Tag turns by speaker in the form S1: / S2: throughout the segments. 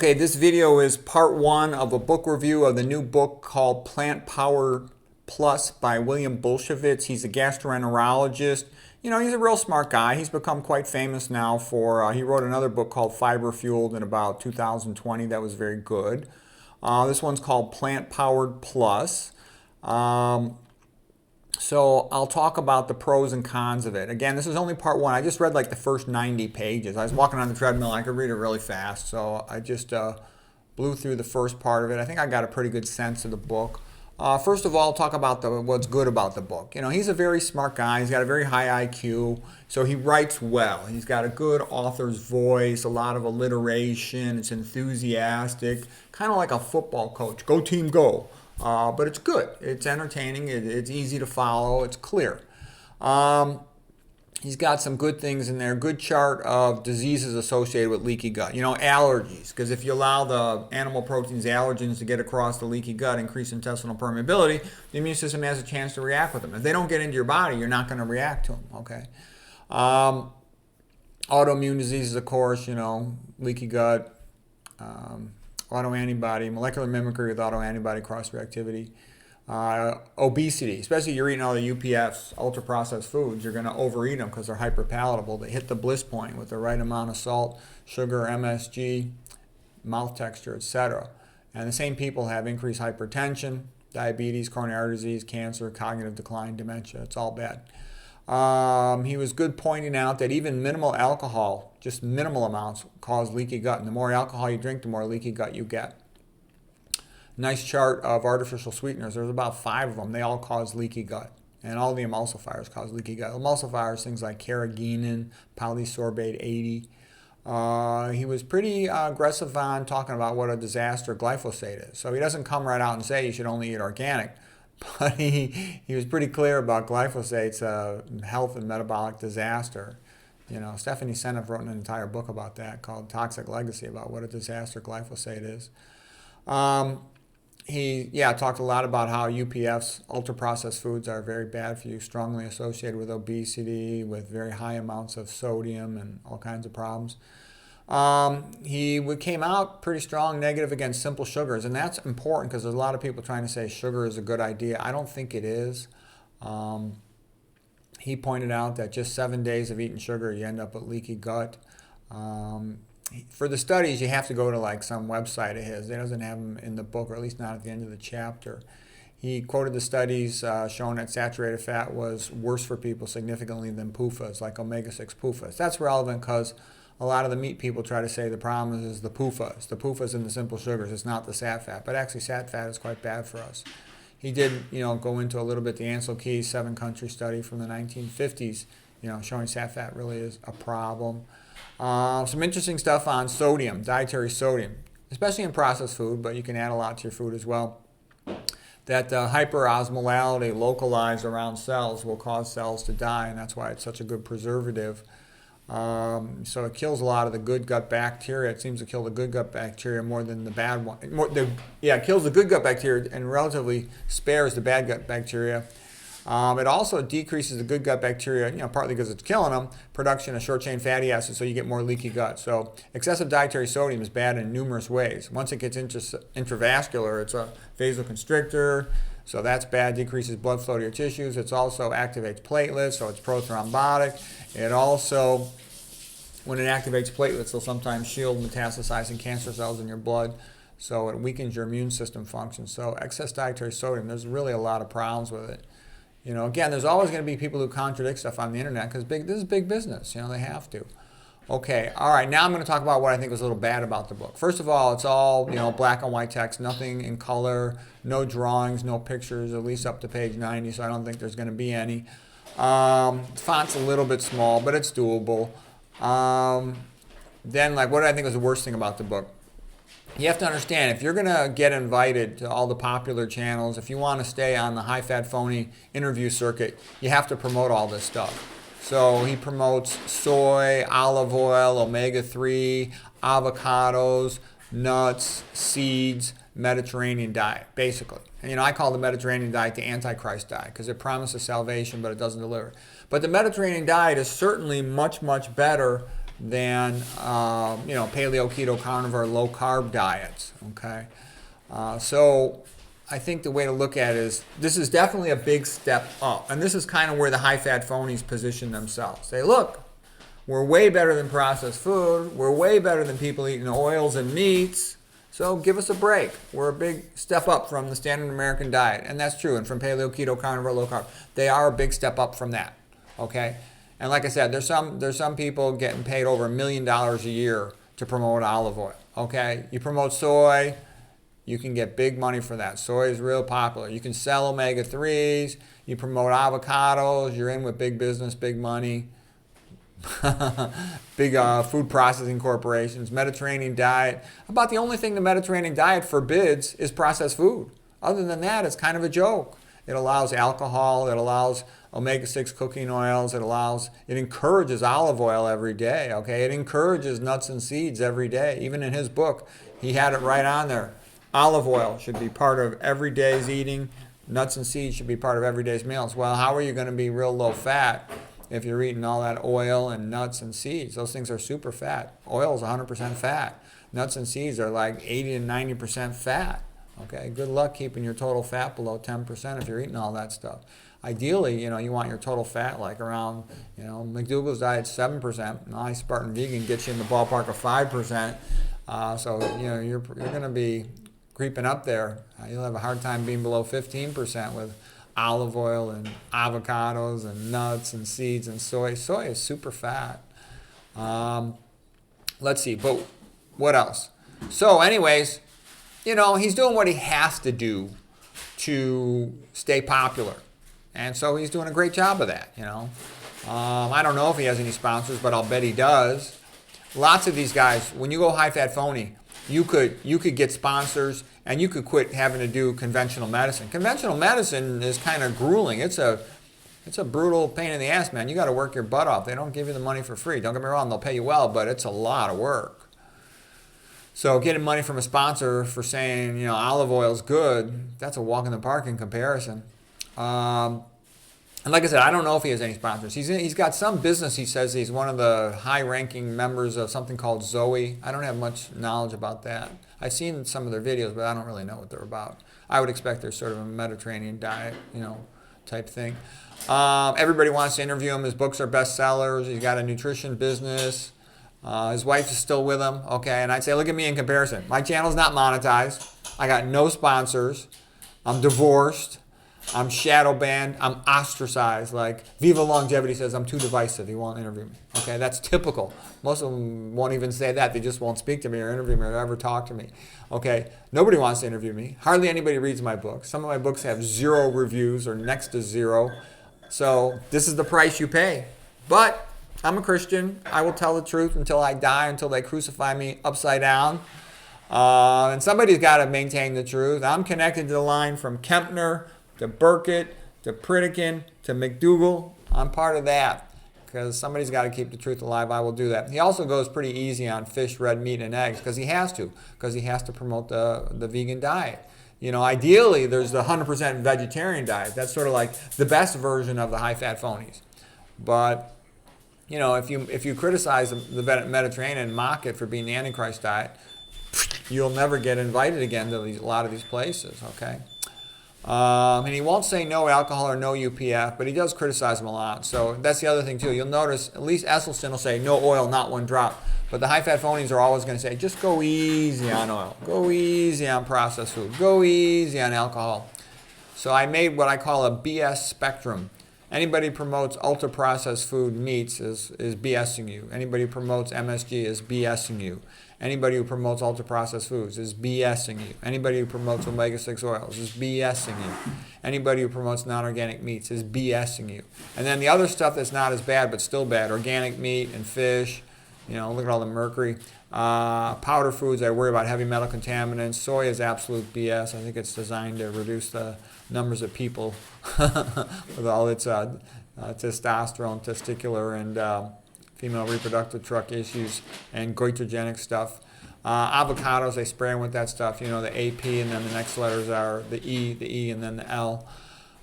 S1: Okay, this video is part one of a book review of the new book called Plant Power Plus by William Bulsiewicz. He's a gastroenterologist. You know, he's a real smart guy. He's become quite famous now for, he wrote another book called Fiber Fueled in about 2020 that was very good. This one's called Plant Powered Plus. So I'll talk about the pros and cons of it. Again, this is only part one. I just read like the first 90 pages. I was walking on the treadmill. I could read it really fast. So I just blew through the first part of it. I think I got a pretty good sense of the book. First of all, I'll talk about what's good about the book. You know, he's a very smart guy. He's got a very high IQ. So he writes well. He's got a good author's voice, a lot of alliteration. It's enthusiastic, kind of like a football coach. Go team, go. But it's good. It's entertaining. It's easy to follow. It's clear. He's got some good things in there. Good chart of diseases associated with leaky gut. You know, allergies. Because if you allow the animal proteins, allergens to get across the leaky gut, increase intestinal permeability, the immune system has a chance to react with them. If they don't get into your body, you're not going to react to them. Okay. Autoimmune diseases, of course, you know, leaky gut. Autoantibody, molecular mimicry with autoantibody cross-reactivity, obesity, especially if you're eating all the UPFs, ultra-processed foods, you're going to overeat them because they're hyperpalatable. They hit the bliss point with the right amount of salt, sugar, MSG, mouth texture, etc. And the same people have increased hypertension, diabetes, coronary artery disease, cancer, cognitive decline, dementia. It's all bad. He was good pointing out that even minimal alcohol, just minimal amounts, cause leaky gut. And the more alcohol you drink, the more leaky gut you get. Nice chart of artificial sweeteners. There's about 5 of them. They all cause leaky gut. And all the emulsifiers cause leaky gut. Emulsifiers, things like carrageenan, polysorbate 80. He was pretty aggressive on talking about what a disaster glyphosate is. So he doesn't come right out and say you should only eat organic. But he was pretty clear about glyphosate's health and metabolic disaster. You know, Stephanie Seneff wrote an entire book about that called Toxic Legacy, about what a disaster glyphosate is. He talked a lot about how UPFs, ultra-processed foods, are very bad for you, strongly associated with obesity, with very high amounts of sodium and all kinds of problems. He came out pretty strong negative against simple sugars, and that's important because there's a lot of people trying to say sugar is a good idea. I don't think it is. He pointed out that just 7 days of eating sugar, you end up with leaky gut. For the studies, you have to go to like some website of his. He doesn't have them in the book, or at least not at the end of the chapter. He quoted the studies showing that saturated fat was worse for people significantly than PUFAs, like omega-6 PUFAs. That's relevant because a lot of the meat people try to say the problem is the PUFAs. The PUFAs and the simple sugars. It's not the sat fat. But actually, sat fat is quite bad for us. He did, go into a little bit the Ansel Keys 7-country study from the 1950s, showing sat fat really is a problem. Some interesting stuff on sodium, dietary sodium, especially in processed food, but you can add a lot to your food as well. That hyperosmolality localized around cells will cause cells to die, and that's why it's such a good preservative. So it kills a lot of the good gut bacteria. It seems to kill the good gut bacteria more than the bad one. It kills the good gut bacteria and relatively spares the bad gut bacteria. It also decreases the good gut bacteria, partly because it's killing them, production of short-chain fatty acids, so you get more leaky gut. So excessive dietary sodium is bad in numerous ways. Once it gets intravascular, it's a vasoconstrictor, so that's bad, decreases blood flow to your tissues. It also activates platelets, so it's prothrombotic. It also, when it activates platelets, it'll sometimes shield metastasizing cancer cells in your blood, so it weakens your immune system function. So excess dietary sodium, there's really a lot of problems with it. Again, there's always going to be people who contradict stuff on the internet because this is big business. They have to. Okay, all right, now I'm going to talk about what I think was a little bad about the book. First of all, it's all, black and white text, nothing in color, no drawings, no pictures, at least up to page 90, so I don't think there's going to be any. Font's a little bit small, but it's doable. Then, what I think was the worst thing about the book? You have to understand, if you're going to get invited to all the popular channels, if you want to stay on the high-fat, phony interview circuit, you have to promote all this stuff. So he promotes soy, olive oil, omega-3, avocados, nuts, seeds, Mediterranean diet, basically. And, I call the Mediterranean diet the Antichrist diet because it promises salvation, but it doesn't deliver. But the Mediterranean diet is certainly much, much better than paleo, keto, carnivore, low carb diets. Okay, so I think the way to look at it is this is definitely a big step up, and this is kind of where the high fat phonies position themselves. Say, look, we're way better than processed food. We're way better than people eating oils and meats. So give us a break. We're a big step up from the standard American diet. And that's true. And from paleo, keto, carnivore, low carb. They are a big step up from that. Okay? And like I said, there's some people getting paid over $1 million a year to promote olive oil. Okay? You promote soy, you can get big money for that. Soy is real popular. You can sell omega-3s. You promote avocados. You're in with big business, big money. Big food processing corporations, Mediterranean diet. About the only thing the Mediterranean diet forbids is processed food. Other than that, it's kind of a joke. It allows alcohol, it allows omega-6 cooking oils, it encourages olive oil every day, okay? It encourages nuts and seeds every day. Even in his book, he had it right on there. Olive oil should be part of every day's eating. Nuts and seeds should be part of every day's meals. Well, how are you going to be real low fat if you're eating all that oil and nuts and seeds? Those things are super fat. Oil is 100% fat. Nuts and seeds are like 80 to 90% fat. Okay, good luck keeping your total fat below 10% if you're eating all that stuff. Ideally, you want your total fat like around, McDougall's diet's 7%. Now, Spartan Vegan gets you in the ballpark of 5%. So, you're going to be creeping up there. You'll have a hard time being below 15% with olive oil and avocados and nuts and seeds and soy. Soy is super fat. Let's see, but what else? So anyways, he's doing what he has to do to stay popular. And so he's doing a great job of that, I don't know if he has any sponsors, but I'll bet he does. Lots of these guys, when you go high-fat phony, you could get sponsors and you could quit having to do conventional medicine. Conventional medicine is kind of grueling. It's a brutal pain in the ass, man. You got to work your butt off. They don't give you the money for free. Don't get me wrong, they'll pay you well, but it's a lot of work. So getting money from a sponsor for saying, olive oil is good, that's a walk in the park in comparison. And like I said, I don't know if he has any sponsors. He's got some business. He says he's one of the high-ranking members of something called Zoe. I don't have much knowledge about that. I've seen some of their videos, but I don't really know what they're about. I would expect they're sort of a Mediterranean diet, type thing. Everybody wants to interview him. His books are bestsellers. He's got a nutrition business. His wife is still with him. Okay, and I'd say, look at me in comparison. My channel's not monetized. I got no sponsors. I'm divorced. I'm shadow banned. I'm ostracized. Like Viva Longevity says, I'm too divisive. He won't interview me. Okay, that's typical. Most of them won't even say that. They just won't speak to me or interview me or ever talk to me. Okay, nobody wants to interview me. Hardly anybody reads my books. Some of my books have 0 reviews or next to 0. So this is the price you pay. But I'm a Christian. I will tell the truth until I die, until they crucify me upside down. And somebody's got to maintain the truth. I'm connected to the line from Kempner to Burkett, to Pritikin, to McDougall. I'm part of that because somebody's got to keep the truth alive. I will do that. He also goes pretty easy on fish, red meat, and eggs because he has to promote the vegan diet. Ideally, there's the 100% vegetarian diet. That's sort of like the best version of the high-fat phonies. But, if you criticize the Mediterranean and mock it for being the Antichrist diet, you'll never get invited again to a lot of these places, okay? And he won't say no alcohol or no UPF, but he does criticize them a lot. So that's the other thing, too. You'll notice at least Esselstyn will say no oil, not one drop. But the high-fat phonies are always going to say, just go easy on oil. Go easy on processed food. Go easy on alcohol. So I made what I call a BS spectrum. Anybody who promotes ultra-processed food meats is BSing you. Anybody who promotes MSG is BSing you. Anybody who promotes ultra-processed foods is BSing you. Anybody who promotes omega-6 oils is BSing you. Anybody who promotes non-organic meats is BSing you. And then the other stuff that's not as bad but still bad, organic meat and fish, look at all the mercury. Powder foods, I worry about heavy metal contaminants. Soy is absolute BS. I think it's designed to reduce the numbers of people with all its testosterone, testicular, and female reproductive tract issues and goitrogenic stuff. Avocados, they spray them with that stuff, the AP, and then the next letters are the E, and then the L.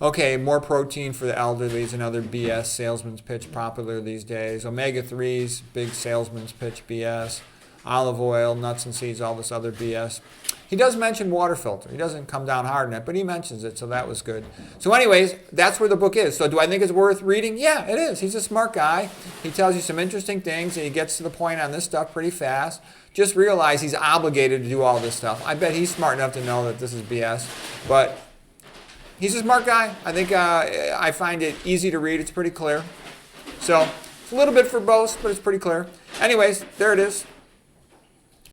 S1: Okay, more protein for the elderly is another BS salesman's pitch popular these days. Omega-3s, big salesman's pitch BS. Olive oil, nuts and seeds, all this other BS. He does mention water filter. He doesn't come down hard on it, but he mentions it, so that was good. So anyways, that's where the book is. So do I think it's worth reading? Yeah, it is. He's a smart guy. He tells you some interesting things, and he gets to the point on this stuff pretty fast. Just realize he's obligated to do all this stuff. I bet he's smart enough to know that this is BS, but he's a smart guy. I think I find it easy to read. It's pretty clear. So it's a little bit verbose, but it's pretty clear. Anyways, there it is.